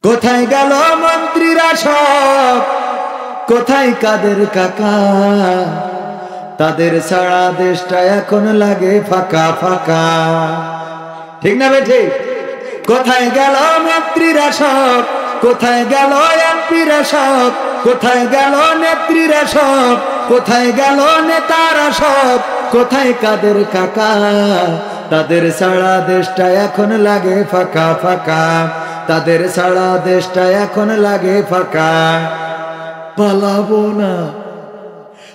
কোথায় গেল মন্ত্রীরা সব, কোথায় কাদের কাকা, তাদের ছাড়া দেশটা এখন লাগে ফাঁকা ফাঁকা। ঠিক না বেঠে? কোথায় গেল মন্ত্রীরা সব, কোথায় গেল এমপিরা সব, কোথায় গেল নেত্রীরা সব, কোথায় গেল নেতারা সব, কোথায় কাদের কাকা, তাদের ছাড়া দেশটা এখন লাগে ফাঁকা ফাঁকা, তাদের ছাড়া দেশটা এখন লাগে ফাঁকা। পালাবো না,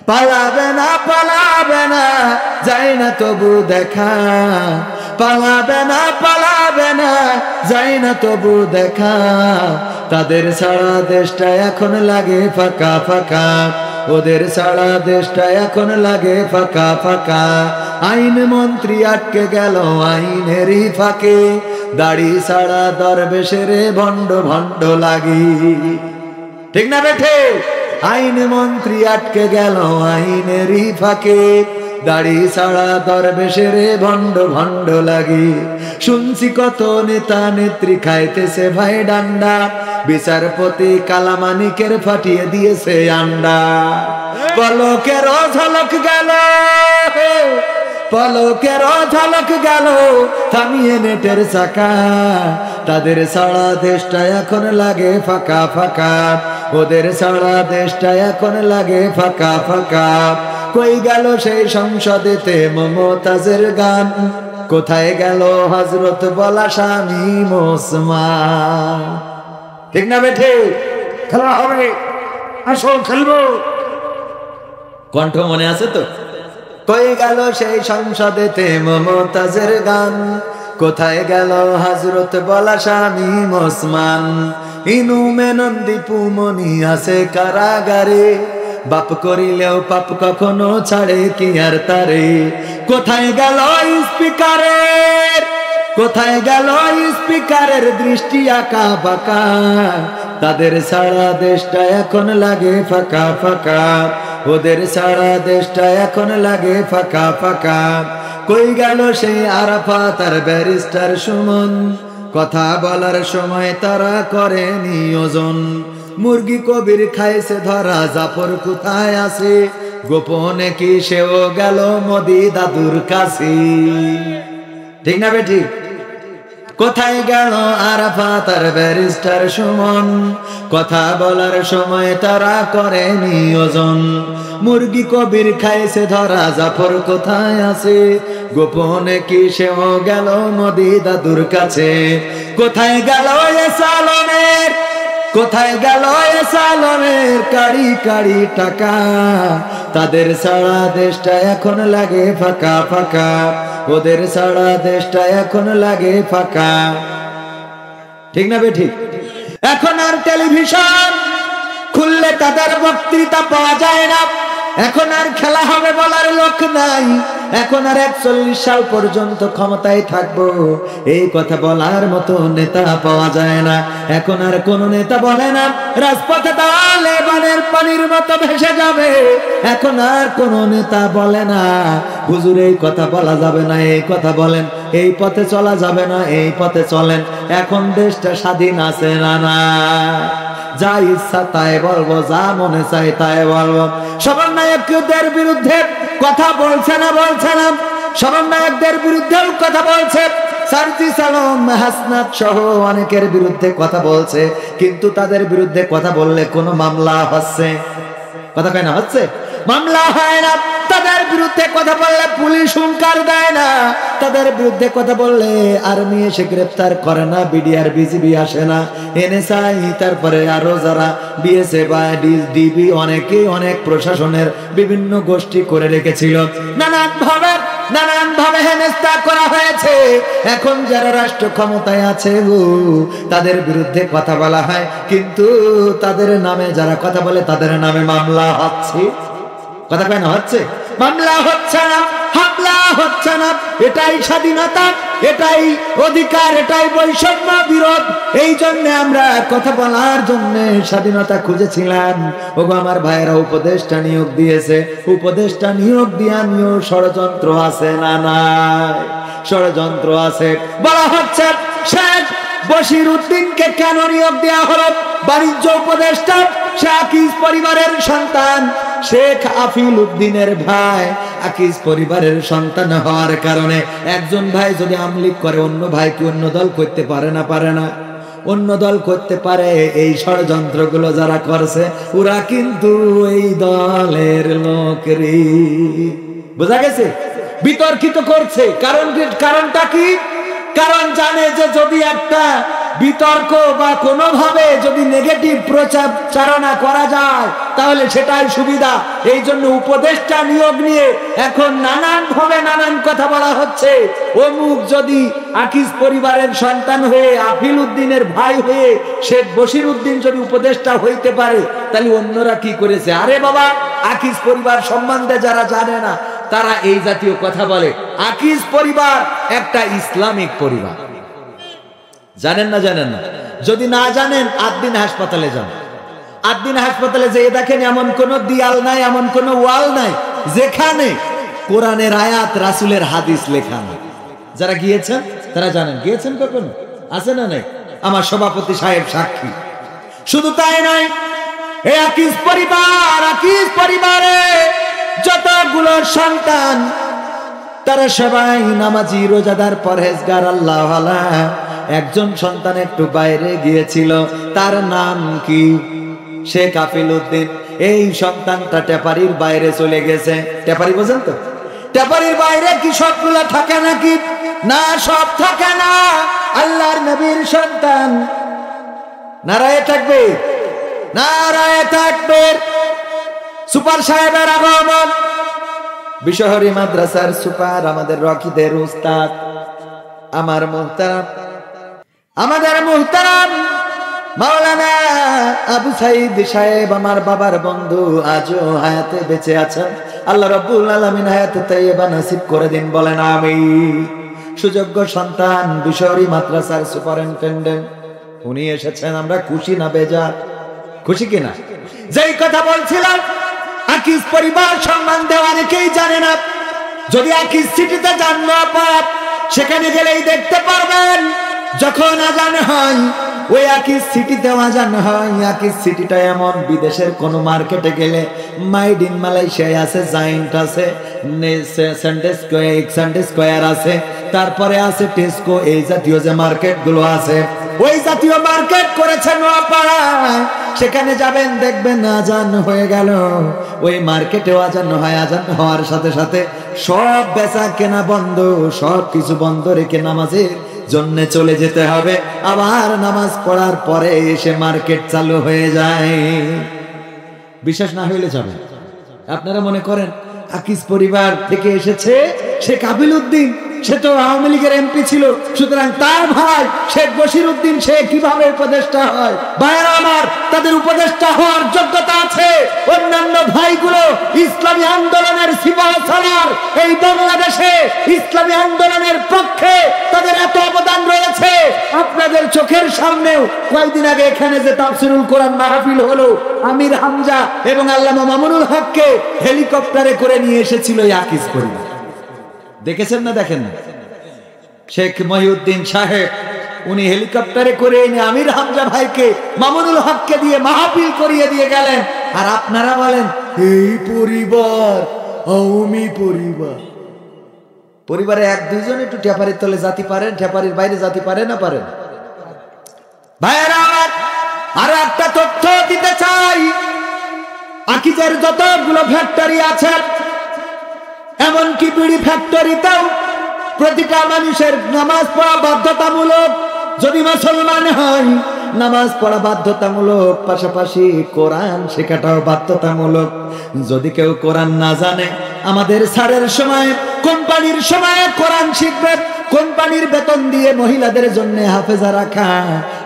পালাবে না, পালাবে না, যাই না তবু দেখা, পালাবে না, পালাবে না, যাই না তবু দেখা, তাদের ছাড়া দেশটা এখন লাগে ফাঁকা ফাঁকা, ওদের ছাড়া দেশটা এখন লাগে ফাঁকা ফাঁকা। আইন মন্ত্রী আটকে গেল আইনেরই ফাঁকে, দাড়ি ছাড়া দরবেশের ভণ্ড ভণ্ড লাগি। ঠিক না বেঠে? আইন মন্ত্রী আটকে গেল আইনেরই ফাঁকে, দাড়ি ছাড়া দরবেশের ভণ্ড ভণ্ড লাগি। শুনছি কত নেতা নেত্রী খাইতেছে ভাই ডান্ডা, বিচারপতি কালামানিকের ফাটিয়ে দিয়েছে আন্ডা। পলকের ঝলক গেল, পলকের ঝলক গেল, থামিয়ে নেটের চাকা, তাদের ছাড়া দেশটা এখন লাগে ফাঁকা ফাঁকা, ওদের ছাড়া দেশটা এখন লাগে ফাঁকা ফাঁকা। কই গেল সেই সংসদেতে মমতাজের গান, কোথায় গেল হযরত বলা স্বামী ওসমান। ঠিক না বেঠে? খেলা হবে, আসো খেলবো। কণ্ঠ মনে আছে তো? কই গেল সেই সংসদেতে মমতাজের গান, কোথায় গেল হযরত বলা স্বামী ওসমান। ইনু মেনন দীপু মনি আছে কারাগারে, বাপ করিলেও পাপ কখনো ছাড়ে কি আর তারে। কোথায় গেল স্পিকারের, কোথায় গেল স্পিকারের দৃষ্টি আঁকা বাঁকা, তাদের ছাড়া দেশটা এখন লাগে ফাঁকা ফাঁকা, ওদের ছাড়া দেশটা এখন লাগে ফাঁকা ফাঁকা। কই গেল সেই আরাফাত আর ব্যারিস্টার সুমন, কথা বলার সময় তারা করে নিয়োজন। মুরগি কবির খাইছে ধরা, জাফর কোথায় আছে, গোপনে কি সেও গেল মোদি দাদুর কাছে। ঠিক না বেঠি? কোথায় গেল আরাফাত আর ব্যারিস্টার সুমন, কথা বলার সময় তারা করে নিয়োজন। মুরগি কবির খাইছে ধরা, জাফর কোথায় আছে, গোপনে কি সেও গেল মোদি দাদুর কাছে। কোথায় গেল সালনের, কোথায় গেল সালনের কাড়ি কাড়ি টাকা, তাদের ছাড়া দেশটা এখন লাগে ফাঁকা ফাঁকা, ওদের ছাড়া দেশটা এখন লাগে ফাঁকা। ঠিক না বেঠিক? এখন আর টেলিভিশন খুললে তাদের বক্তৃতা পাওয়া যায় না, এখন আর খেলা হবে বলার লোক নাই, এখন আর 41 সাল পর্যন্ত ক্ষমতায় থাকবো এই কথা বলার মতো নেতা পাওয়া যায় না। এখন আর কোন নেতা বলে না রাজপথে তালেবানের পানির মতো ভেসে যাবে, এখন আর কোন নেতা বলে না হুজুর এই কথা বলা যাবে না, এই কথা বলেন, এই পথে চলা যাবে না, এই পথে চলেন। এখন দেশটা স্বাধীন আছে না? না, যা ইচ্ছা তাই বলবো, যা মনে চাই তাই বলবো। সমন্বয়কদের বিরুদ্ধে কথা বলছে না, বলছে না, সমন্বয়কদের বিরুদ্ধেও কথা বলছে, সার্জিস আলম হাসনাত সহ অনেকের বিরুদ্ধে কথা বলছে, কিন্তু তাদের বিরুদ্ধে কথা বললে কোনো মামলা হচ্ছে? কথা কয় না, হচ্ছে? মামলা হয় না। তাদের বিরুদ্ধে কথা বললে পুলিশ হুঙ্কার দেয় না, তাদের বিরুদ্ধে কথা বললে আর্মি এসে গ্রেফতার করে না, বিডিআর বিজিবি আসে না, এনএসআই, তারপরে আরো যারা বিএসএফ বা ডিবি অনেকেই অনেক প্রশাসনের বিভিন্ন গোষ্ঠী করে রেখেছিল, নানান ভাবে হেনস্থা করা হয়েছে। এখন যারা রাষ্ট্র ক্ষমতায় আছে তাদের বিরুদ্ধে কথা বলা হয়, কিন্তু তাদের নামে যারা কথা বলে তাদের নামে মামলা হচ্ছে। কথা কয় না, হচ্ছে? মামলা হচ্ছে না, হামলা হচ্ছে না। এটাই স্বাধীনতা, এটাই অধিকার, এটাই বৈষম্য বিরোধ। এই জন্য আমরা কথা বলার জন্য স্বাধীনতা খুঁজেছিলাম। ওগো আমার ভাইয়েরা উপদেষ্টা নিয়োগ দিয়েছে, উপদেষ্টা নিয়োগ দিয়া নিয়েও ষড়যন্ত্র আছে না? নাই, ষড়যন্ত্র আছে। বলা হচ্ছে শেখ বশির উদ্দিনকে কেন নিয়োগ দেওয়া হলো বাণিজ্য উপদেষ্টা? সে আকিজ পরিবারের সন্তান, শেখ আফিল উদ্দিনের ভাই। আকিজ পরিবারের সন্তান হওয়ার কারণে একজন ভাই যদি আমলিক করে, অন্য ভাই কি অন্য দল করতে পারে না? পারে না? অন্য দল করতে পারে। এই ষড়যন্ত্রগুলো যারা করছে ওরা কিন্তু এই দলের লোকেরই। বোঝা গেছে? বিতর্কিত করছে। কারণটা কি? কারণ জানে যে যদি একটা বিতর্ক বা কোনোভাবে যদি নেগেটিভ প্রচারণা করা যায় তাহলে সেটাই সুবিধা। এই জন্য উপদেষ্টা নিয়োগ নিয়ে এখন নানান ভাবে নানান কথা বলা হচ্ছে। অমুক যদি আকিজ পরিবারের সন্তান হয়ে, আফিল উদ্দিনের ভাই হয়ে শেখ বশির উদ্দিন যদি উপদেষ্টা হইতে পারে, তাহলে অন্যরা কি করেছে? আরে বাবা, আকিজ পরিবার সম্বন্ধে যারা জানে না তারা এই জাতীয় কথা বলে। আকিজ পরিবার একটা ইসলামিক পরিবার। জানেন না? জানেন না? যদি না জানেন আদ্দিন হাসপাতালে যান। আদ্দিন হাসপাতালে যেয়ে দেখেন এমন কোন দিয়াল নাই, এমন কোন ওয়াল নাই যেখানে কোরআনের আয়াত, রাসূলের হাদিস লেখা নাই। যারা গিয়েছেন তারা জানেন। গিয়েছেন কখনো? আছে না নাই? আমার সভাপতি সাহেব সাক্ষী। শুধু তাই নয়, এই আকিজ পরিবারে যতগুলো সন্তান তারা সবাই নামাজি, রোজাদার, পরহেজগার, আল্লাহওয়ালা। একজন সন্তান একটু বাইরে গিয়েছিল, তার নাম কি? শেখ আফিল উদ্দিন। এই সন্তানটা টেপারির বাইরে চলে গেছে। টেপারি বোঝেন তো? টেপারির বাইরে কি সবগুলো থাকে নাকি? না, সব থাকে না। আল্লাহর নবীর সন্তান। নারায়ে তাকবীর, নারায়ে তাকবীর। সুপার সাহেবের আগমন। বিশহরী মাদ্রাসার সুপার, আমাদের রকিদের উস্তাদ, আমাদের মুহতারাম মাওলানা আবু সাইদ সাহেব, আমার বাবার বন্ধু, আজও হায়াতে বেঁচে আছেন। আল্লাহ রাব্বুল আলামিন হায়াতে তাইয়্যিবা নসিব করে দিন, বলেন আমিন। সুযোগ্য সন্তান, বিশহরী মাদ্রাসার সুপারিনটেন্ডেন্ট, উনি এসেছেন। আমরা খুশি না বেজার? খুশি কিনা? যেই কথা বলছিলাম, আকিজ পরিবার সম্বন্ধে অনেকেই জানে না। যদি আকিজ সিটিতে যান না, সেখানে গেলেই দেখতে পারবেন যখন আজান হয়, ওই আকিজ সিটিতে আজান হয়। আকিজ সিটিটা এমন, বিদেশের কোন মার্কেটে গেলে মাইড ইন মালয়েশিয়ায় আছে, জায়েন্ট আছে, সানডে স্কয়ার আছে, তারপরে আছে টেস্কো। এই জাতীয় যে মার্কেট গুলো আছে, ওই জাতীয় মার্কেট করেছে নোয়াপাড়ায়। সেখানে যাবেন, দেখবেন আজান হয়ে গেল। ওই মার্কেটেও আজান হয়। আজান হওয়ার সাথে সাথে সব বেচা কেনা বন্ধ, সব কিছু বন্ধ রেখে নামাজের জন্য চলে যেতে হবে। আবার নামাজ পড়ার পরে এসে মার্কেট চালু হয়ে যায়। বিশ্বাস না হইলে যাবে। আপনারা মনে করেন আকিজ পরিবার থেকে এসেছে শেখ আফিল উদ্দিন, সে তো আওয়ামী লীগের এমপি ছিল, সুতরাং তার ভাই শেখ বশির উদ্দিন সে কিভাবে উপদেষ্টা হয়? ভাইরা আমার, তাদের উপদেষ্টা হওয়ার যোগ্যতা আছে। অন্যান্য ভাইগুলো ইসলামী আন্দোলনের সিপাহসালার, এই বাংলাদেশে ইসলামী আন্দোলনের পক্ষে তাদের এত অবদান রয়েছে। আপনাদের চোখের সামনেও কয়েকদিন আগে এখানে যে তাফসিরুল কোরআন মাহফিল হলো, আমির হামজা এবং আল্লামা মামুনুল হককে হেলিকপ্টারে করে নিয়ে এসেছিল এই আকিজ পরিবার। দেখেছেন না? দেখেন না? শেখ মহিউদ্দিন সাহেব উনি হেলিকপ্টারে করে এনে আমির হামজা ভাইকে, মামুনুল হককে দিয়ে মাহফিল করিয়ে দিয়ে গেলেন। আর আপনারা বলেন এই পরিবার আওয়ামী পরিবার। পরিবারে এক দুইজন একটু টেপারির তলে জাতি পারেন, টেপারির বাইরে জাতি পারে না? পারেন? ভাইয়েরা, আর একটা তথ্য দিতে চাই। আকিজের যতগুলো ফ্যাক্টরি আছে, এমনকি বিড়ি ফ্যাক্টরিতেও প্রতিটা মানুষের নামাজ পড়া বাধ্যতামূলক। যদি মুসলমান হয়, নামাজ পড়া বাধ্যতামূলক, পাশাপাশি কোরআন শেখাটাও বাধ্যতামূলক। যদি কেউ কোরআন না জানে, আমাদের স্যারের সময়, কোম্পানির সময় কোরআন শিখবে। কোম্পানির বেতন দিয়ে মহিলাদের জন্য হাফেজা রাখা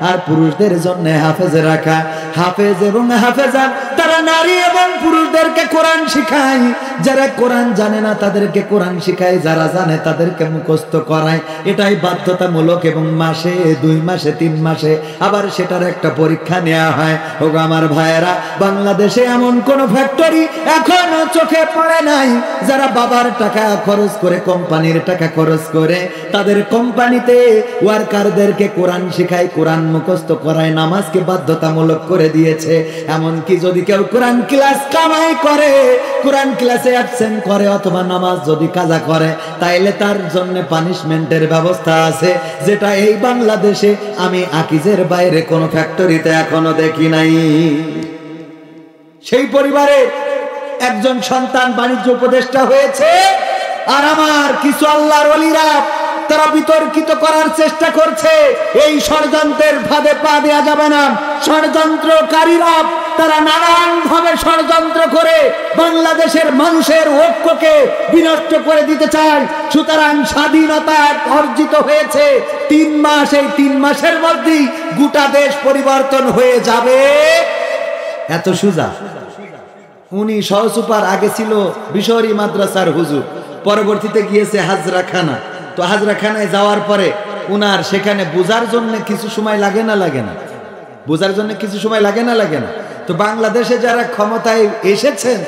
আর পুরুষদের জন্য হাফেজে রাখা। হাফেজ এবং হাফেজা তারা নারী এবং পুরুষদেরকে কোরআন শিখায়। যারা কোরআন জানে না তাদেরকে কোরআন শিখায়, যারা জানে তাদেরকে মুখস্থ করায়। এটাই বাধ্যতামূলক এবং মাসে 2 মাসে 3 মাসে আবার সেটার একটা পরীক্ষা নেওয়া হয়। ওগো আমার ভাইয়েরা, বাংলাদেশে এমন কোন ফ্যাক্টরি এখনো চোখে পড়ে নাই যারা বাবার টাকা খরচ করে, কোম্পানির টাকা খরচ করে তাদের কোম্পানিতে ওয়ার্কারদেরকে কোরআন শেখায়, কোরআন মুখস্থ করায়, নামাজকে বাধ্যতামূলক করে দিয়েছে। এমনকি যদি কেউ কোরআন ক্লাস কামাই করে, কোরআন ক্লাসে অ্যাবসেন্ট করে অথবা নামাজ যদি কাজা করে, তাইলে তার জন্য পানিশমেন্টের ব্যবস্থা আছে, যেটা এই বাংলাদেশে আমি আকিজের বাইরে কোনো ফ্যাক্টরিতে এখনো দেখি নাই। সেই পরিবারের একজন সন্তান বাণিজ্য উপদেষ্টা হয়েছে, আর আমার কিছু আল্লাহর ওলিরা তারা বিতর্কিত করার চেষ্টা করছে। এই ষড়যন্ত্রের ফাঁদে পা দেওয়া যাবে না। ষড়যন্ত্রকারীরা তারা নানান ভাবে ষড়যন্ত্র করে বাংলাদেশের মানুষের ঐক্যকে বিনষ্ট করে দিতে চায়। সুতরাং স্বাধীনতা অর্জিত হয়েছে 3 মাস, এই 3 মাসের মধ্যেই গোটা দেশ পরিবর্তন হয়ে যাবে, এত সোজা। উনি সহসুপার, আগে ছিল বিশহরী মাদ্রাসার হুজুর, পরবর্তীতে গিয়েছে হাজরাখানা। তো হাজরাখানায় যাওয়ার পরে উনার সেখানে বোঝার জন্য কিছু সময় লাগে না বোঝার জন্য কিছু সময় লাগে না। তো বাংলাদেশে যারা ক্ষমতায় এসেছেন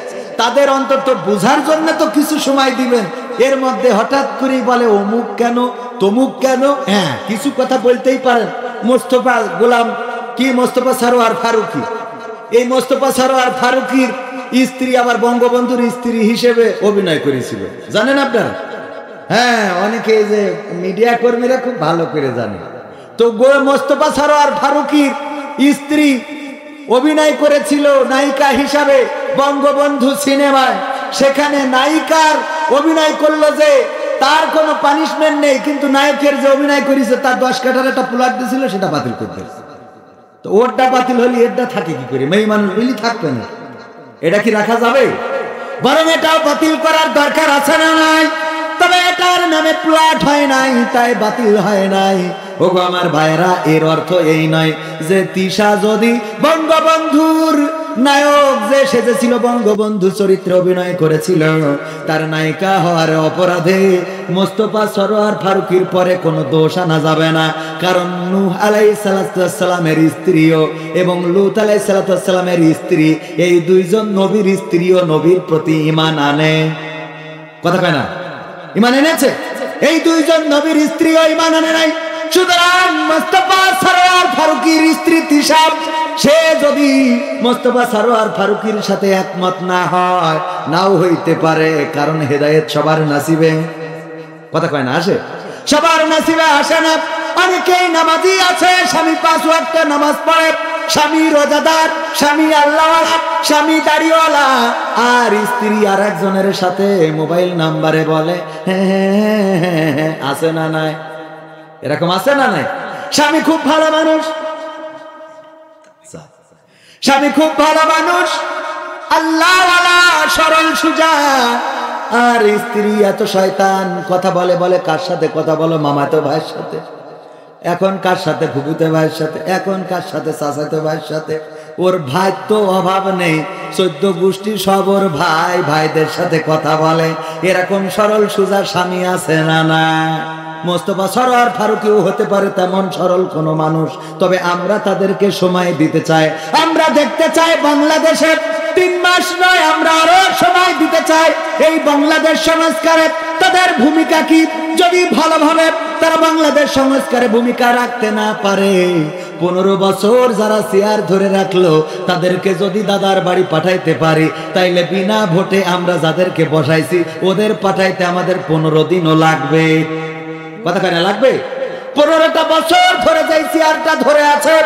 তাদের অন্তত বোঝার জন্য তো কিছু সময় দিবেন। এর মধ্যে হঠাৎ করেই বলে অমুক কেন তমুক কেন। হ্যাঁ, কিছু কথা বলতেই পারেন। মোস্তফা গোলাম কি মোস্তফা সরোয়ার ফারুকী, এই মোস্তফা সরোয়ার ফারুকীর স্ত্রী আবার বঙ্গবন্ধুর স্ত্রী হিসেবে অভিনয় করেছিল, জানেন আপনারা? হ্যাঁ, অনেকে যে মিডিয়া কর্মীরা খুব ভালো করে জানে। তো মোস্তফা সরোয়ার ফারুকীর স্ত্রী অভিনয় করেছিল নায়িকা হিসাবে বঙ্গবন্ধু সিনেমায়। সেখানে নায়িকার অভিনয় করলো যে তার কোনো পানিশমেন্ট নেই, কিন্তু নায়কের যে অভিনয় করেছে তার 10 কাঠার একটা প্লট দিয়েছিল, সেটা বাতিল করতে। তো ওরটা বাতিল হলে এরটা থাকে কি করে? মেয়ে মানুষ বলি থাকবে না, এটা কি রাখা যাবে? বরং এটাও বাতিল করার দরকার আছে না নাই? তবে এটার নামে প্লট হয় নাই, তাই বাতিল হয় নাই। ওগো আমার ভাইরা, এর অর্থ এই নয় যে তিশা যদি বঙ্গবন্ধুর নায়ক যে সেজেছিল, বঙ্গবন্ধু চরিত্রে অভিনয় করেছিল, তার নায়িকা হওয়ার অপরাধে মোস্তফা সরোয়ার ফারুকীর পরে কোনো দোষ আনা যাবে না। কারণ নূহ আলাইহিস সালামের স্ত্রীও এবং লূত আলাইহিস সালামের স্ত্রী, এই দুইজন নবীর স্ত্রীও নবীর প্রতি ঈমান আনে। কথা কয় না? ঈমান এনেছে। এই দুইজন নবীর স্ত্রীও ঈমান আনে নাই। সুতরাং মোস্তফা সরোয়ার ফারুকীর স্ত্রী তিশা, সে যদি মোস্তফা সরোয়ার ফারুকীর সাথে একমত না হয়, নাও হইতে পারে, কারণ হেদায়েত সবার নসিবে। কথা কয় না? আসে, সবার নসিবে আসে না। অনেকেই নামাজি আছে, স্বামী 5 ওয়াক্ত নামাজ পড়ে, স্বামী রোজাদার, স্বামী আল্লাহওয়ালা, স্বামী দাড়িওয়ালা, আর স্ত্রী আর একজনের সাথে মোবাইল নাম্বারে বলে হ্যাঁ, আছে না নাই? এরকম আছে না নাই? স্বামী খুব ভালো মানুষ, স্বামী খুব ভালো মানুষ, আল্লাহওয়ালা, সরল সুজা, আর স্ত্রী এত শয়তান। কথা বলে কার সাথে কথা বলো? মামাতো ভাইয়ের সাথে, এখন কার সাথে ফুফুতে ভাইয়ের সাথে, এখন কার সাথে চাচাতো ভাইয়ের সাথে। ওর ভাই তো অভাব নেই, 14 গোষ্ঠী সব ওর ভাইদের সাথে কথা বলে। এরকম সরল সুজা স্বামী আছে না না? মোস্তফা সরোয়ার ফারুকীও হতে পারে তেমন সরল কোন মানুষ। তবে আমরা তাদেরকে সময় দিতে চাই। আমরা দেখতে চাই বাংলাদেশের 3 মাস নয়, আমরা আরো সময় দিতে চাই এই বাংলাদেশ সংস্কারে তাদের ভূমিকা কি। যদি ভালোভাবে তারা বাংলাদেশ সংস্কারে ভূমিকা রাখতে না পারে, 15 বছর যারা চেয়ার ধরে রাখলো তাদেরকে যদি দাদার বাড়ি পাঠাইতে পারি, তাইলে বিনা ভোটে আমরা যাদেরকে বসাইছি ওদের পাঠাইতে আমাদের 15 দিনও লাগবে। কথা কেন লাগবে? 15টা বছর ধরে যাই চেয়ারটা ধরে আছে,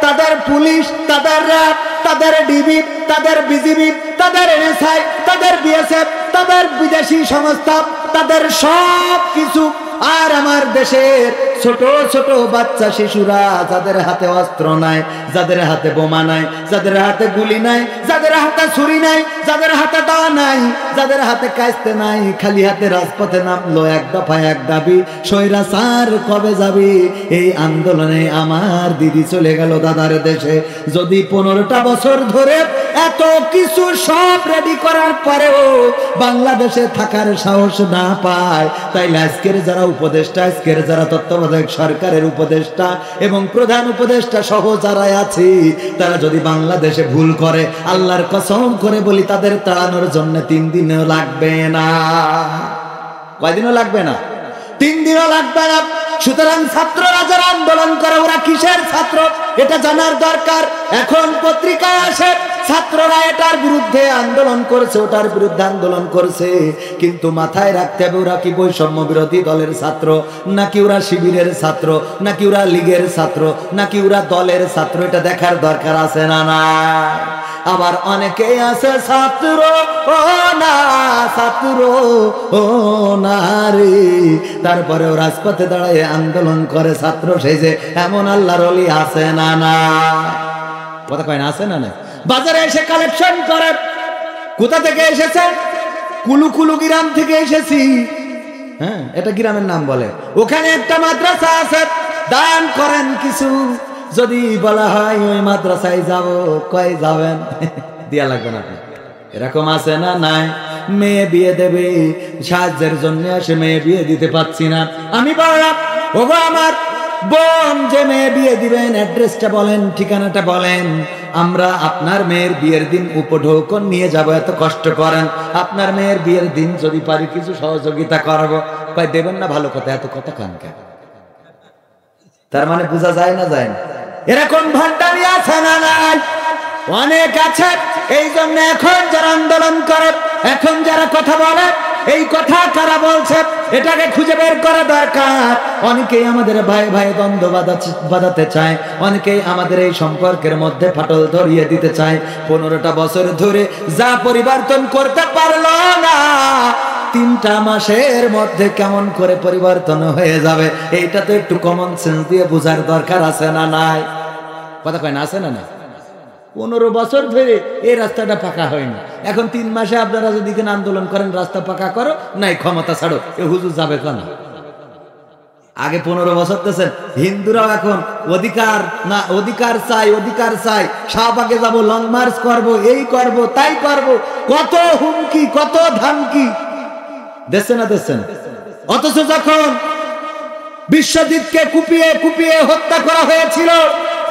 তাদের পুলিশ, তাদের র্যাব, তাদের ডিবি, তাদের বিজিবি, তাদের এনএসআই, তাদের বিএসএফ, তাদের বিদেশি সংস্থা, তাদের সব কিছু। আর আমার দেশের ছোট ছোট বাচ্চা শিশুরা, যাদের হাতে অস্ত্র নাই, যাদের হাতে বোমা নাই, যাদের হাতে গুলি নাই, যাদের হাতে ছুরি নাই, যাদের হাতে দা নাই, যাদের হাতে কাস্তে নাই, খালি হাতে রাজপথে নামলো, এক দফা এক দাবি, স্বৈরাচার কবে যাবি? এই আন্দোলনে আমার দিদি চলে গেল দাদার দেশে। যদি 15টা বছর ধরে এত কিছু সব রেডি করার পরেও বাংলাদেশে থাকার সাহস না পায়, তাইলে আজকের যারা উপদেষ্টা, আজকের যারা তত্ত্বাবধায়ক সরকারের উপদেষ্টা এবং প্রধান উপদেষ্টা সহ যারা আছে, তারা যদি বাংলাদেশে ভুল করে, আল্লাহর কসম করে বলি তাদের তাড়ানোর জন্য 3 দিনও লাগবে না। কয়দিনও লাগবে না? 3 দিনও লাগবে না। সুতরাং ছাত্ররা যারা আন্দোলন করে ওরা কিসের ছাত্র এটা জানার দরকার। এখন পত্রিকায় আসে ছাত্ররা এটার বিরুদ্ধে আন্দোলন করেছে, ওটার বিরুদ্ধে আন্দোলন করেছে, কিন্তু মাথায় রাখতে হবে ওরা কি বৈষম্য বিরোধী দলের ছাত্র, নাকি ওরা শিবিরের ছাত্র, নাকি ওরা লীগের ছাত্র, নাকি ওরা দলের ছাত্র, এটা দেখার দরকার আছে না না। আবার অনেকেই আছে ছাত্র ও না, ছাত্র ও না রে, তারপরে রাজপথে দাঁড়ায় আন্দোলন করে ছাত্র সেজে, এমন আল্লাহর ওলি আছে না না? কথা কয় না, আছে না না? বাজারে এসে কালেকশন করে, কোথা থেকে এসেছে? কুলুকুলু গ্রাম থেকে এসেছি। হ্যাঁ, এটা গ্রামের নাম বলে। ওখানে একটা মাদ্রাসা আছে, দান করেন কিছু। যদি বলা হয় ওই মাদ্রাসায় যাব, কয় যাবেন? দিয়া লাগবে না। এরকম আছে না নাই? মেয়ে বিয়ে দেবে, সাহায্যের জন্য আসে, মেয়ে বিয়ে দিতে পারছি না। আমি বললাম ওগো আমার বোন, যে মেয়ে বিয়ে দিবেন অ্যাড্রেসটা বলেন, ঠিকানাটা বলেন, আমরা আপনার মেয়ের বিয়ের দিন উপঢৌকন নিয়ে যাব, এত কষ্ট করেন, আপনার মেয়ের বিয়ের দিন যদি পারি কিছু সহযোগিতা করবো। কয় দেবেন না? ভালো কথা, এত কথা কান কেন? তার মানে বোঝা যায় না, যায় না? এরকম ভণ্ডামি আছে না নাই? অনেক আছে। এই জন্য এখন যারা আন্দোলন করে, এখন যারা কথা বলে, এই কথা কারা বলছে এটাকে খুঁজে বের করা দরকার। অনেকেই আমাদের ভাই ভাই দ্বন্দ্ব বাঁধাতে চায়, অনেকেই আমাদের এই সম্পর্কের মধ্যে ফাটল ধরিয়ে দিতে চায়। 15টা বছর ধরে যা পরিবর্তন করতে পারলো না, 3টা মাসের মধ্যে কেমন করে পরিবর্তন হয়ে যাবে, এইটা তো একটু কমন সেন্স দিয়ে বোঝার দরকার আছে না নাই? কথা কয় না, আছে না না? 15 বছর ধরে এই রাস্তাটা পাকা হয়নি, এখন 3 মাসে আপনারা যদি আন্দোলন করেন রাস্তা পাকা করো, নাই ক্ষমতা ছাড়ো, এ হুজুর যাবে কেন? আগে 15 বছর দিয়েছেন। হিন্দুরাও এখন অধিকার না, অধিকার চাই, অধিকার চাই, শাহবাগে যাবো, লং মার্চ করবো, এই করব তাই করব, কত হুমকি, কত ধামকি দেখছেন না, দেখছেন? অথচ যখন বিশ্বজিৎকে কুপিয়ে কুপিয়ে হত্যা করা হয়েছিল,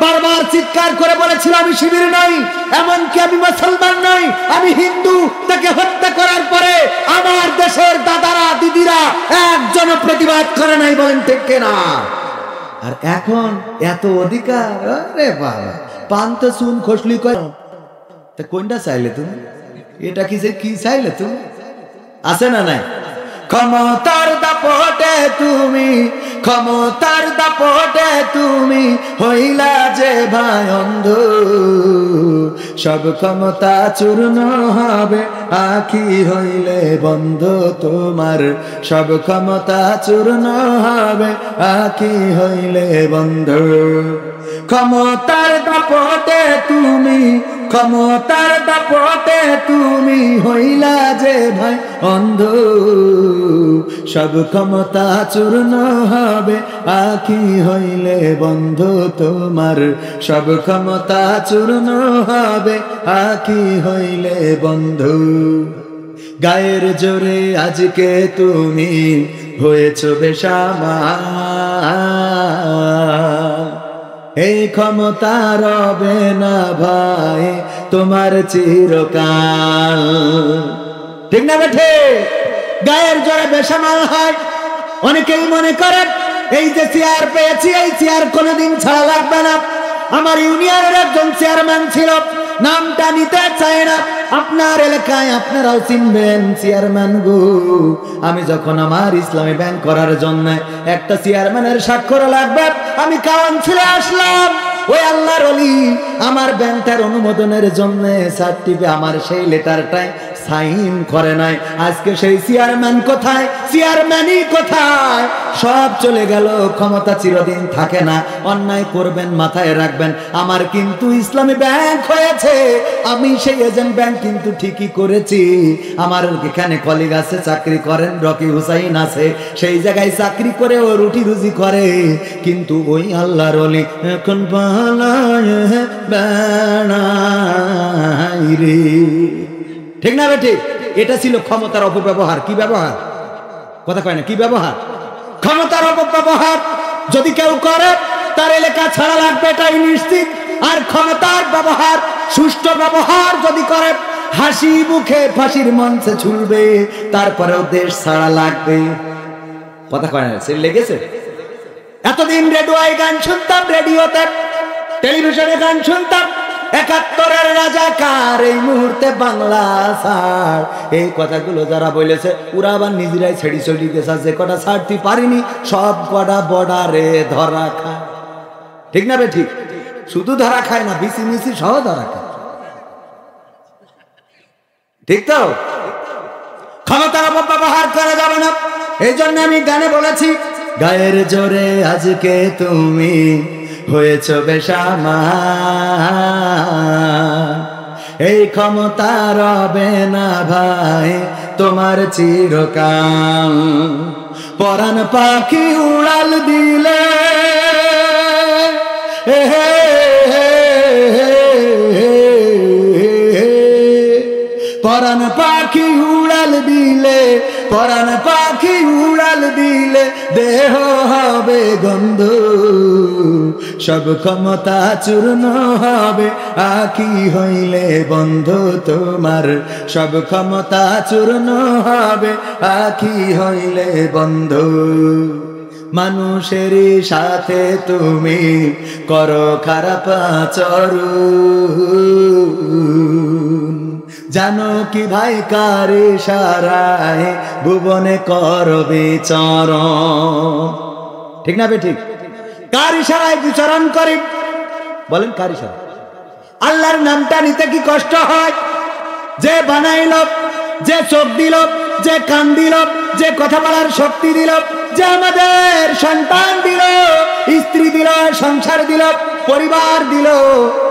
বারবার চিৎকার করে বলেছিল আমি শিবির নই, এমনকি আমি মুসলমান নই, আমি হিন্দু। তাকে হত্যা করার পরে আমার দেশের দাদারা দিদিরা একজন প্রতিবাদ করে নাই, বলেন ঠিক কিনা? আর এখন এত অধিকার, আরে বাবা, পান্তে চুন খসলি কর। তা কোনটা চাইলে তুমি? এটা কি যে কি চাইলে তুমি? আছে না নাই? ক্ষমতার দাপটে তুমি, ক্ষমতার দাপটে তুমি হইলা যে ভাই অন্ধ, সব ক্ষমতা চূর্ণ হবে আখি হইলে বন্ধ তোমার, সব ক্ষমতা চূর্ণ হবে আখি হইলে বন্ধ। ক্ষমতার দাপটে তুমি, ক্ষমতার দাপটে তুমি হইলা যে ভাই অন্ধ, সব ক্ষমতা চূর্ণ হবে আখি হইলে বন্ধ তোমার, সব ক্ষমতা চূর্ণ হবে আখি হইলে বন্ধু। গায়ের জোরে আজকে তুমি হয়েছ বেসামাল, এই ক্ষমতা রবে না ভাই তোমার চিরকাল। ঠিক না বেঠে? গায়ের জোরে বেসামাল হয়। অনেকেই মনে করেন এই যে চেয়ার পেয়েছি, এই চেয়ার কোনোদিন ছাড়া লাগবে না। আমার ইউনিয়নের একজন চেয়ারম্যান ছিল, নামটা নিতে চায় না। আপনার এলাকায় আপনারাও চিনবেন চেয়ারম্যান গো। আমি যখন আমার ইসলামী ব্যাংক করার জন্য একটা চেয়ারম্যানের স্বাক্ষর লাগবে, আমি কাউন্সিলে আসলাম। ওই আল্লাহর ওলি আমার ব্যাংকটার অনুমোদনের জন্য সার্টিফিকেট, আমার সেই লেটারটাই সাইন করে নাই। আজকে সেই চেয়ারম্যান কোথায়? চেয়ারম্যানই কোথায়? সব চলে গেল। ক্ষমতা চিরদিন থাকে না। অন্যায় করবেন মাথায় রাখবেন। আমার কিন্তু ইসলামী ব্যাংক হয়েছে, আমি সেই এজেন্ট ব্যাংক কিন্তু ঠিকই করেছি। আমার এখানে কলিগ আছে, চাকরি করেন, রকি হুসাইন আছে, সেই জায়গায় চাকরি করে ও রুটি রুজি করে। কিন্তু ওই আল্লাহর ওলি এখন পালায় বেড়াই রে। ঠিক না বেঠিক? এটা ছিল ক্ষমতার অপব্যবহার। কি ব্যবহার? কথা কয় না, কি ব্যবহার? ক্ষমতার অপব্যবহার যদি কেউ করে তার এলাকা ছাড়া লাগবে, এটাই নিশ্চিত। আর ক্ষমতার ব্যবহার, সুষ্ঠু ব্যবহার যদি করে, হাসি মুখে ফাঁসির মঞ্চে ঝুলবে, তারপরেও দেশ ছাড়া লাগবে। কথা কয় না, সে লেগেছে। এতদিন রেডিওয় গান শুনতাম, রেডিওতে টেলিভিশনে গান শুনতাম, ৭১-এর রাজাকার, এই মুহূর্তে বাংলা ছাড়। এই কথাগুলো যারা বলেছে ওরা আবার নিজেরাই ছেড়ি ছড়ি গেছে। যে কটা ছাড়তে পারিনি সব কটা বর্ডারে ধরা খায়। ঠিক না বে ঠিক? শুধু ধরা খায় না, বিসি মিসি সহ ধরা খায়। ঠিক তো? ক্ষমতার অপব্যবহার করা যাবে না। এই জন্য আমি গানে বলেছি, গায়ের জোরে আজকে তুমি হয়েছ বেসামার, এই ক্ষমতা রবে না ভাই তোমার চিরকাল। পরাণ পাখি উড়াল দিলে, পরাণ পাখি উড়াল দিলে, পরাণ পাখি উড়াল দিলে, দেহ হবে গন্ধ, সব ক্ষমতা চূর্ণ হবে আখি হইলে বন্ধু তোমার, সব ক্ষমতা চূর্ণ হবে আখি হইলে বন্ধু। মানুষের সাথে তুমি করো খারাপ আচরণ, জানো কি ভাই কার ইশারায় ভুবনে করো বিচরণ। ঠিক না বে ঠিক? কার ইশারায় বিচরণ করি? বলেন কার ইশারা? আল্লাহর নামটা নিতে কি কষ্ট হয়? যে বানাইল, যে চোখ দিল, যে কান দিল, যে কথা বলার শক্তি দিল, যে আমাদের সন্তান দিল, স্ত্রী দিল, সংসার দিল, পরিবার দিল।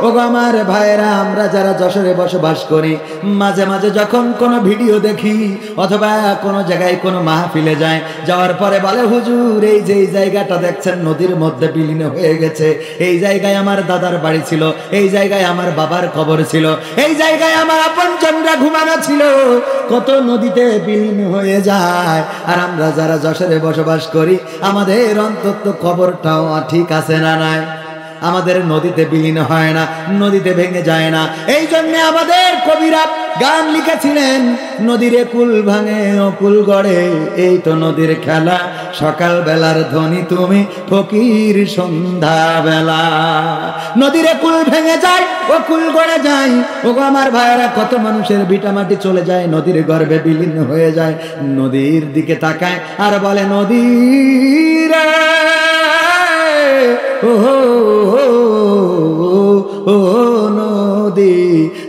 ওগো আমার ভাইয়েরা, আমরা যারা যশোরে বসবাস করি, মাঝে মাঝে যখন কোনো ভিডিও দেখি অথবা কোনো জায়গায় কোনো মাহফিলে যায়, যাওয়ার পরে বলে হুজুর এই যে এই জায়গাটা দেখছেন নদীর মধ্যে বিলীন হয়ে গেছে, এই জায়গায় আমার দাদার বাড়ি ছিল, এই জায়গায় আমার বাবার কবর ছিল, এই জায়গায় আমার আপনজনরা ঘুমানো ছিল। কত নদীতে বিলীন হয়ে যায়। আর আমরা যারা যশোরে বসবাস করি, আমাদের অন্তত কবরটাও ঠিক আছে না নাই? আমাদের নদীতে বিলীন হয় না, নদীতে ভেঙে যায় না। এই জন্য আমাদের কবিরা গান লিখেছিলেন, নদীর কুল ভাঙে ও কুল গড়ে, এই তো নদীর খেলা, সকাল বেলার ধ্বনি তুমি ফকির সন্ধ্যা বেলা। নদীর কুল ভেঙে যায় ও কুল গড়ে যায়। ওগো আমার ভাইয়েরা, কত মানুষের ভিটামাটি চলে যায়, নদীর গর্ভে বিলীন হয়ে যায়। নদীর দিকে তাকায় আর বলে নদীর ও ও নদী,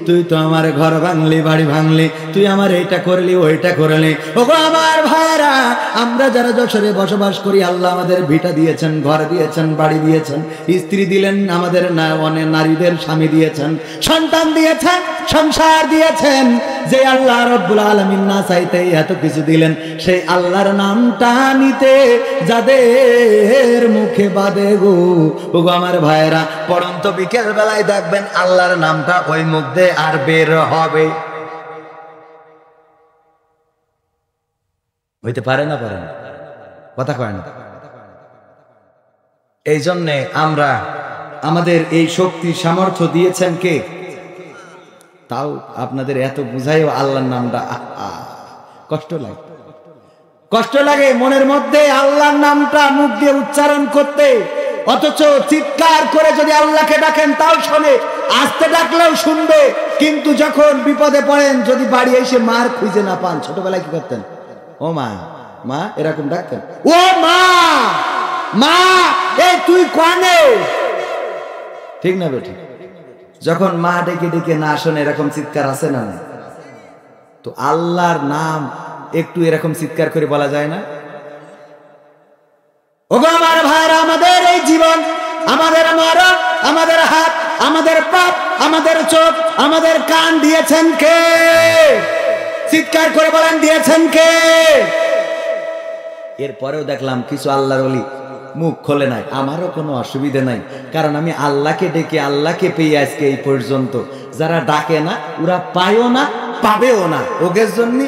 তুই তো আমার ঘর ভাঙলি, বাড়ি ভাঙলি, তুই আমার এইটা করলি, ওইটা করলি। ওগো আমার ভাইরা, আমরা যারা যশোরে বসবাস করি, আল্লাহ আমাদের ভিটা দিয়েছেন, ঘর দিয়েছেন, বাড়ি দিয়েছেন, স্ত্রী দিলেন, আমাদের অনেক নারীদের স্বামী দিয়েছেন, সন্তান দিয়েছেন, সংসার দিয়েছেন। যে আল্লাহ রব্বুল আলামিন না চাইতে এত কিছু দিলেন, সেই আল্লাহর নামটা নিতে যাদের মুখে বাদে গো, ওগো আমার ভাইরা, পড়ন্ত বিকেল বেলায় দেখবেন আল্লাহর নামটা ওই মুখ দিয়ে আর বের হবে। হইতে পারে না? পারে না? কথা কয় না? এই জন্যে আমরা, আমাদের এই শক্তি সামর্থ্য দিয়েছেন কে? তাও আপনাদের এত বুঝাইও আল্লাহর নামটা কষ্ট লাগে, কষ্ট লাগে মনের মধ্যে আল্লাহর নামটা মুখ দিয়ে উচ্চারণ করতে। অথচ চিৎকার করে যদি আল্লাহকে ডাকেন তাও শোনে, আস্তে ডাকলেও শুনবে। কিন্তু যখন বিপদে পড়েন, যদি বাড়ি এসে মার খুঁজে না পান, ছোটবেলায় কি করতেন? ও মা, মা এরকম ডাকতেন, ও মা, মা এই তুই কানে। ঠিক না বেঠিক? যখন মা ডেকে ডেকে না শোনে, এরকম চিৎকার আছে না? তো আল্লাহর নাম একটু এরকম চিৎকার করে বলা যায় না? ওগো আমার ভাইরা, আমাদের এই জীবন, আমাদের মরণ, আমাদের হাত, আমাদের পাপ, আমাদের চোখ, আমাদের কান দিয়েছেন কে? চিৎকার করে বলেন দিয়েছেন কে? এরপরেও দেখলাম কিছু আল্লাহর ওলি মুখ খোলে নাই। আমারও কোনো অসুবিধা নাই, কারণ আমি আল্লাহকে ডেকে আল্লাহকে পেয়ে আজকে এই পর্যন্ত। যারা ডাকে না ওরা পায়ও না, পাবেও না। ওদের জন্য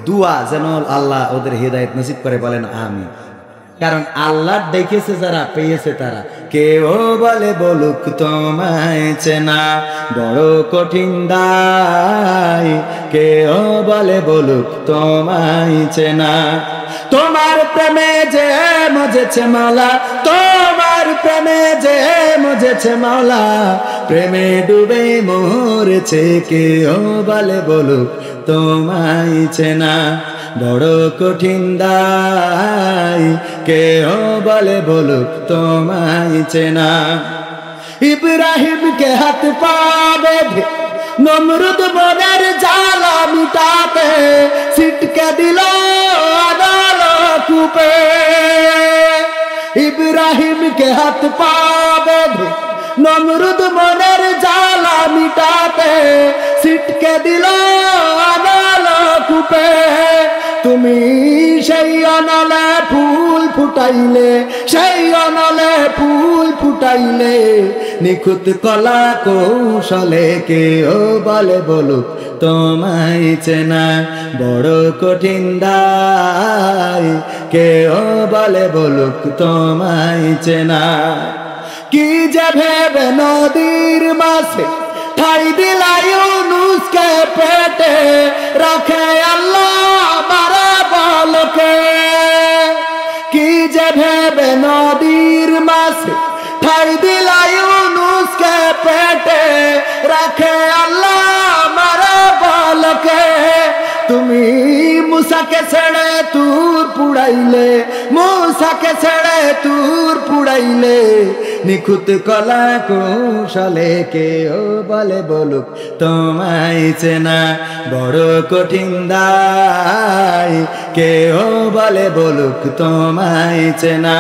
দুয়া যেন আল্লাহ ওদের হেদায়েত নসিব করে, বলেন আমিন। কারণ আল্লাহ ডেকেছে যারা পেয়েছে তারা। কেউ বলে বলুক তোমায় চেনা বড় কঠিন দায়, কেউ বলে বলুক তোমায় চেনা। তোমার প্রেমে যে মজেছে মাওলা, তোমার প্রেমে যে মজেছে মাওলা, প্রেমে ডুবে মরেছে, কেউ বলে বলুক তোমায় চেনা বড় কঠিন দায়, কেউ বলে বলুক তোমায় চেনা। ইব্রাহিম কে হাত পা বেঁধে নমরুদ মনের জ্বালা মিটাতে ছিটকে দিল আদাল কূপে। ইব্রাহিম কে হাত পা বেঁধে নমরুদ মনের জ্বালা মিটাতে ছিটকে দিল আদাল কূপে। তুমি সেই অনলে ফুল ফুটাইলে, সেই অনলে ফুল ফুটাইলে, নিখুঁত কলা কৌশলে, কেউ বলে বলুক তোমায় চেনা বড় কঠিন দায়, কেউ বলে বলুক তোমায় চেনা। কি যে ভেবে নদীর মাঝে ঠাই দিলাই ইউনুসকে পেটে রাখে আল্লাহ মারা বলকে। কি যে ভেবে নদীর মাঝে ঠাই দিলাই ইউনুসকে পেটে রাখে আল্লাহ মারা বলকে। তুমি মুসাকে ছেড়ে তুর পুড়াইলে, মুসাকে ছেড়ে তুর পুড়াইলে, নিখুঁত কলা কৌশলে, কেউ বলে বলুক তোমায় চেনা বড় কঠিন দায়, কেউ বলে বলুক তোমায় চেনা।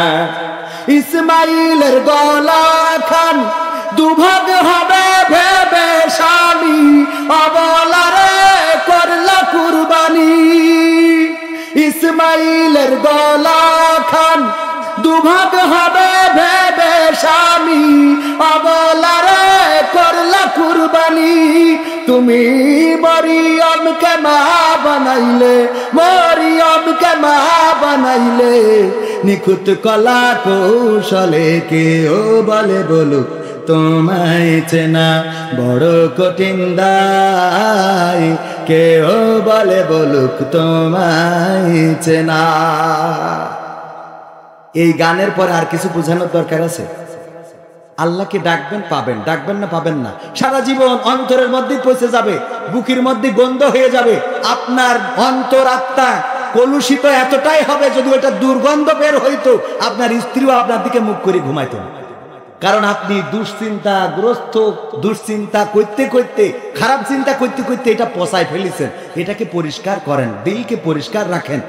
ইসমাইলের গলা খান দুভাগ হবে ভেবে স্বামী অবলারে করলা কুরবানি। ইসমাইলের গলা খান দুভাগ হবে ভেবে স্বামী অবলারে করলা কুরবানি। তুমি মরিয়মকে মা বানাইলে, মরিয়মকে মা বানাইলে, নিখুঁত কলা কৌশলে, কেউ বলে বলুক তোমায় চেনা বড় কঠিন দায়, কেউ বলে বলুক তোমায় চেনা। এই গানের পরে আর কিছু বোঝানোর দরকার আছে? আল্লাহকে ডাকবেন পাবেন, ডাকবেন না পাবেন না। সারা জীবন অন্তরের মধ্যে পৌঁছে যাবে, বুকের মধ্যে গন্ধ হয়ে যাবে। আপনার অন্তর আত্মা কলুষিত এতটাই হবে, যদি ওটা দুর্গন্ধ বের হইতো আপনার স্ত্রীও আপনার দিকে মুখ করে ঘুমাইতো না। কারণ আপনি দুশ্চিন্তাগ্রস্ত, দুশ্চিন্তা করতে করতে, খারাপ চিন্তা করতে করতে এটা পচায় ফেলেছেন। এটাকে পরিষ্কার করেন, দিলকে পরিষ্কার রাখেন।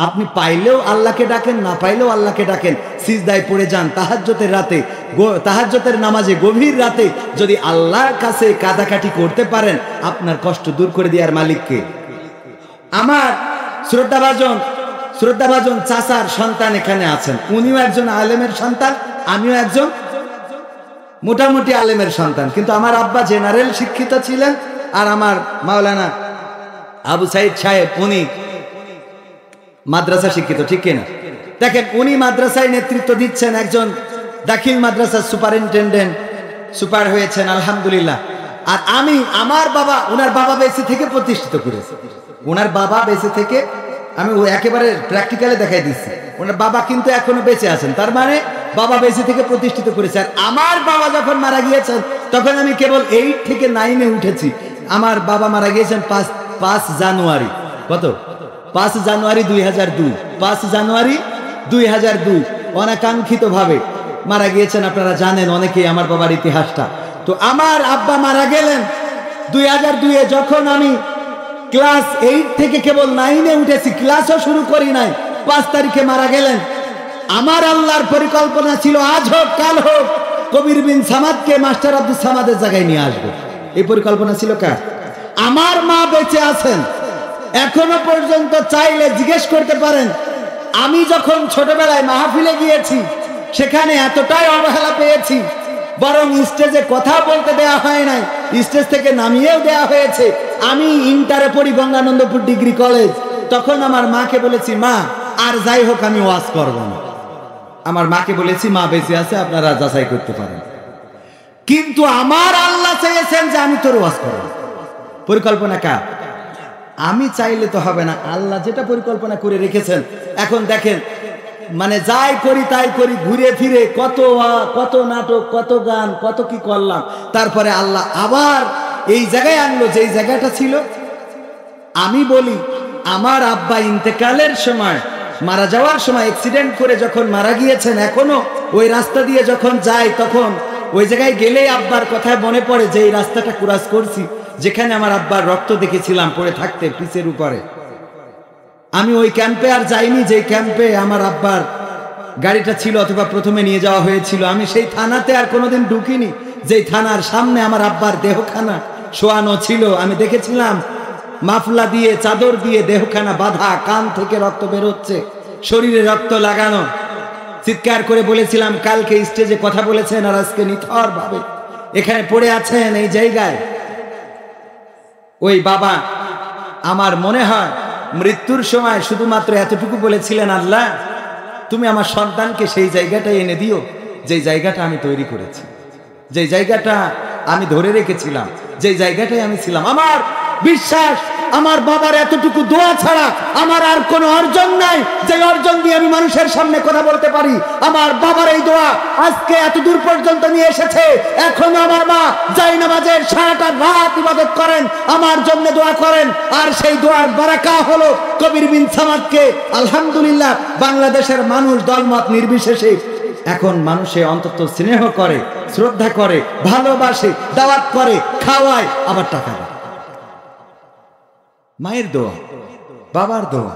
আপনি পাইলেও আল্লাহকে ডাকেন, না পাইলেও আল্লাহকে ডাকেন। সিজদায় পড়ে যান তাহাজ্জুদের রাতে, তাহাজ্জুদের নামাজে গভীর রাতে যদি আল্লাহর কাছে কাঁদাকাটি করতে পারেন, আপনার কষ্ট দূর করে দেওয়ার মালিককে। আমার শ্রদ্ধাভাজন চাচার সন্তান এখানে আছেন, উনিও একজন আলেমের সন্তান, আমিও একজন মোটামুটি আলেমের সন্তান। কিন্তু আমার আব্বা জেনারেল শিক্ষিত ছিলেন, আর আমার মাওলানা আবু সাইদ সাহেব উনি মাদ্রাসা শিক্ষিত, ঠিক কিনা? দেখেন, উনি মাদ্রাসায় নেতৃত্ব দিচ্ছেন, একজন দাখিল মাদ্রাসার সুপারিনটেন্ডেন্ট, সুপার হয়েছেন আলহামদুলিল্লাহ। আর আমি, আমার বাবা, ওনার বাবা বেঁচে থেকে প্রতিষ্ঠিত করেছে। ওনার বাবা বেঁচে থেকে, আমি একেবারে প্র্যাকটিক্যালে দেখাই দিচ্ছি, ওনার বাবা কিন্তু এখনো বেঁচে আছেন, তার মানে বাবা বেঁচে থেকে প্রতিষ্ঠিত করেছে। আর আমার বাবা যখন মারা গিয়েছেন তখন আমি কেবল 8 থেকে 9-এ উঠেছি। আমার বাবা মারা গিয়েছেন 5 জানুয়ারি, কত? 5 জানুয়ারি 2002, 5 জানুয়ারি 2002 অনাকাঙ্ক্ষিত ভাবে মারা গিয়েছেন। আপনারা জানেন অনেকেই আমার বাবার ইতিহাসটা। তো আমার আব্বা মারা গেলেন 2002-এ, যখন আমি ক্লাস 8 থেকে কেবল 9-এ উঠেছি, ক্লাসও শুরু করি নাই। 5 তারিখে মারা গেলেন। আমার আল্লাহর পরিকল্পনা ছিল আজ হোক কাল হোক কবির বিন সামাদকে মাস্টার আব্দুল সামাদের জায়গায় নিয়ে আসবো। এই পরিকল্পনা ছিল কার? আমার মা বেঁচে আছেন এখনো পর্যন্ত, চাইলে জিজ্ঞেস করতে পারেন। আমি যখন ছোটবেলায় মাহফিলে গিয়েছি সেখানে এতটাই অবহেলা পেয়েছি, বরং স্টেজে কথা বলতে দেওয়া হয় নাই, স্টেজ থেকে নামিয়েও দেওয়া হয়েছে। আমি ইন্টারে পড়ি গঙ্গানন্দপুর ডিগ্রি কলেজ, তখন আমার মাকে বলেছি, মা আর যাই হোক আমি ওয়াজ করব না। আমার মাকে বলেছি, মা বেঁচে আছে, আপনারা যাচাই করতে পারেন। কিন্তু আমার আল্লাহ চেয়েছেন যে আমি তোর ওয়াজ করব। পরিকল্পনা কার? আমি চাইলে তো হবে না, আল্লাহ যেটা পরিকল্পনা করে রেখেছেন। এখন দেখেন, মানে যাই করি তাই করি, ঘুরে ফিরে কত নাটক, কত গান, কত কি করলাম, তারপরে আল্লাহ আবার এই জায়গায় আনলো যেই জায়গাটা ছিল। আমি বলি, আমার আব্বা ইন্তেকালের সময়, মারা যাওয়ার সময় অ্যাক্সিডেন্ট করে যখন মারা গিয়েছেন, এখনো ওই রাস্তা দিয়ে যখন যাই, তখন ওই জায়গায় গেলেই আব্বার কথায় মনে পড়ে যে এই রাস্তাটা ক্রস করছি, যেখানে আমার আব্বার রক্ত দেখেছিলাম পড়ে থাকতে পিচের উপরে। আমি ওই ক্যাম্পে আর যাইনি যে ক্যাম্পে আমার আব্বার গাড়িটা ছিল অথবা প্রথমে নিয়ে যাওয়া হয়েছিল। আমি সেই থানাতে আর কোনোদিন ঢুকিনি যেই থানার সামনে আমার আব্বার দেহখানা শোয়ানো ছিল। আমি দেখেছিলাম মাফলা দিয়ে, চাদর দিয়ে দেহখানা বাঁধা, কান থেকে রক্ত বেরোচ্ছে, শরীরে রক্ত লাগানো। চিৎকার করে বলেছিলাম, কালকে স্টেজে কথা বলেছেন আর আজকে নিথর ভাবে এখানে পড়ে আছেন এই জায়গায়। ওই বাবা আমার মনে হয় মৃত্যুর সময় শুধুমাত্র এতটুকু বলেছিলেন, আল্লাহ তুমি আমার সন্তানকে সেই জায়গাটা এনে দিও যেই জায়গাটা আমি তৈরি করেছি, যেই জায়গাটা আমি ধরে রেখেছিলাম, যেই জায়গাটায় আমি ছিলাম। আমার বিশ্বাস, আমার বাবার এতটুকু দোয়া ছাড়া আমার আর কোনো অর্জন নাই যে অর্জন দিয়ে আমি মানুষের সামনে কথা বলতে পারি। আমার বাবার এই দোয়া আজকে এত দূর পর্যন্ত নিয়ে এসেছে। এখন আমার মা জায়নামাজের সারাটা রাত ইবাদত করেন, আমার জন্য দোয়া করেন। আর সেই দোয়ার বারাকা হলো কবির বিন সামাদকে আলহামদুলিল্লাহ বাংলাদেশের মানুষ দলমত নির্বিশেষে এখন মানুষে অন্তত স্নেহ করে, শ্রদ্ধা করে, ভালোবাসে, দাওয়াত করে, খাওয়ায়, আবার টাকা দেয়। মায়ের দোয়া, বাবার দোয়া,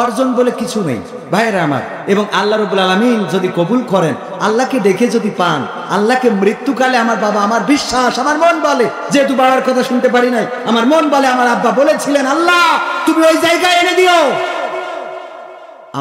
অর্জন বলে কিছু নেই ভাইয়েরা আমার। এবং আল্লাহ রাব্বুল আলামিন যদি কবুল করেন, আল্লাহকে দেখে যদি পান, আল্লাহকে মৃত্যুকালে আমার বাবা, আমার বিশ্বাস, আমার মন বলে, যেহেতু বাবার কথা শুনতে পারি নাই, আমার মন বলে আমার আব্বা বলেছিলেন, আল্লাহ তুমি ওই জায়গায় এনে দিও।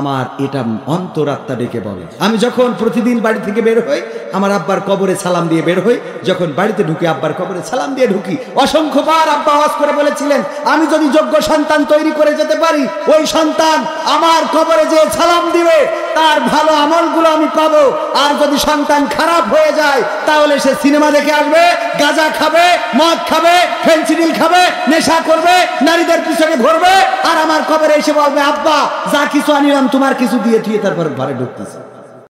আমার এটা অন্তরাত্মা ডেকে বলে। আমি যখন প্রতিদিন বাড়ি থেকে বের হই, আমার আব্বার কবরে সালাম দিয়ে বের হই, যখন বাড়িতে ঢুকি আব্বার কবরে সালাম দিয়ে ঢুকি। অসংখ্যবার আব্বা আওয়াজ করে বলেছিলেন, আমি যদি যোগ্য সন্তান তৈরি করে যেতে পারি, ওই সন্তান আমার কবরে যে সালাম দিবে তার ভালো আমলগুলো আমি পাবো। আর যদি সন্তান খারাপ হয়ে যায়, তাহলে সে সিনেমা দেখে আসবে, গাঁজা খাবে, মদ খাবে, ফেন্সিডিল খাবে, নেশা করবে, নারীদের পিছনে ঘুরবে, আর আমার কবরে এসে বলবে, আব্বা যা কিছু আনিলাম তোমার কিছু দিয়ে তুই তারপর ঘরে ঢুকতেছে।